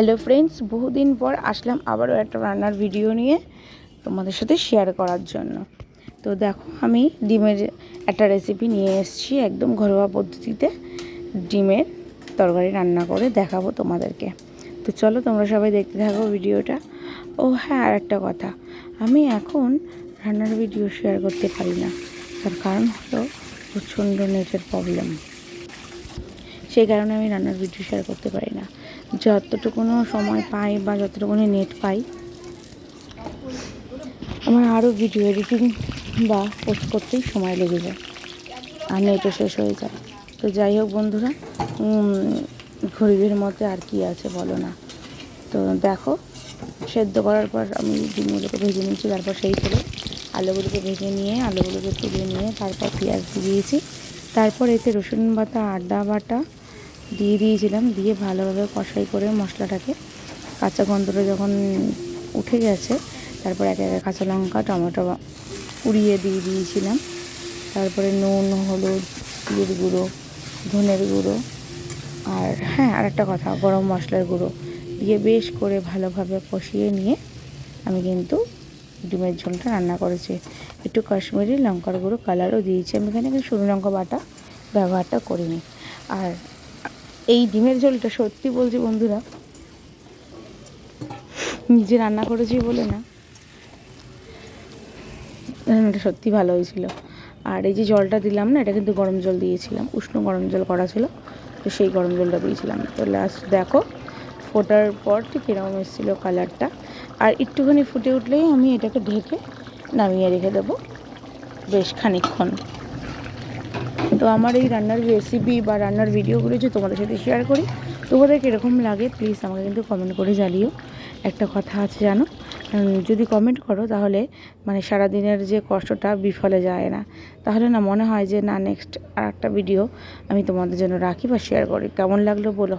Hello friends, বহুদিন পর আসলাম আবারও একটা রান্নার ভিডিও নিয়ে তোমাদের সাথে শেয়ার করার জন্য। তো দেখো, আমি ডিমের একটা রেসিপি নিয়ে এসেছি, একদম ঘরোয়া পদ্ধতিতে ডিমের তরকারি রান্না করে দেখাবো তোমাদেরকে। তো চলো তোমরা সবাই দেখতে থাকো ভিডিওটা। ও হ্যাঁ, আর একটা কথা, আমি এখন রান্নার ভিডিও শেয়ার করতে পারি না, তার কারণ হলো প্রচণ্ড নেটের প্রবলেম। সেই কারণে আমি রান্নার ভিডিও শেয়ার করতে পারি না। যতটুকুনো সময় পাই বা যতটুকুনি নেট পাই, আমার আরও ভিডিও এডিটিং বা পোস্ট করতেই সময় লেগে যায়, আর নেটও শেষ হয়ে যায়। তো যাই হোক বন্ধুরা, গরিবের মধ্যে আর কি আছে বলো না। তো দেখো, সেদ্ধ করার পর আমি ডিমগুলোকে ভেজে নিয়েছি, তারপর সেই তেলে আলুগুলোকে ভেজে নিয়ে আলুগুলোকে তুলে নিয়ে তারপর পেঁয়াজ দিয়েছি, তারপর এতে রসুন বাটা, আদা বাটা দিয়ে দিয়েছিলাম, দিয়ে ভালোভাবে কষাই করে মশলাটাকে কাঁচা গন্ধটা যখন উঠে গেছে, তারপর একে একে কাঁচা লঙ্কা, টমেটো উড়িয়ে দিয়ে দিয়েছিলাম। তারপরে নুন, হলুদ, জিরের গুঁড়ো, ধনের গুঁড়ো, আর হ্যাঁ, আর একটা কথা, গরম মশলার গুঁড়ো দিয়ে বেশ করে ভালোভাবে কষিয়ে নিয়ে আমি কিন্তু ডিমের ঝোলটা রান্না করেছি। একটু কাশ্মীরি লঙ্কার গুঁড়ো কালারও দিয়েছি আমি এখানে, কিন্তু শুকনো লঙ্কা বাটা ব্যবহারটা করিনি। আর এই ডিমের ঝোলটা সত্যি বলছি বন্ধুরা, নিজে রান্না করেছি বলে না, রান্নাটা সত্যি ভালো হয়েছিল। আর এই যে জলটা দিলাম না, এটা কিন্তু গরম জল দিয়েছিলাম, উষ্ণ গরম জল করা ছিল, তো সেই গরম জলটা দিয়েছিলাম। তো লাস্ট দেখো ফোটার পর ঠিক এরকম এসেছিলো কালারটা। আর একটুখানি ফুটে উঠলেই আমি এটাকে ঢেকে নামিয়ে রেখে দেবো বেশ খানিকক্ষণ। তো আমার এই রান্নার রেসিপি বা রান্নার ভিডিওগুলো যে তোমাদের সাথে শেয়ার করি, তোমাদের কীরকম লাগে প্লিজ আমাকে কিন্তু কমেন্ট করে জানিও। একটা কথা আছে জানো, যদি কমেন্ট করো তাহলে মানে সারাদিনের যে কষ্টটা বিফলে যায় না, তাহলে না মনে হয় যে না, নেক্সট আর একটা ভিডিও আমি তোমাদের জন্য রাখি বা শেয়ার করি। কেমন লাগলো বলো।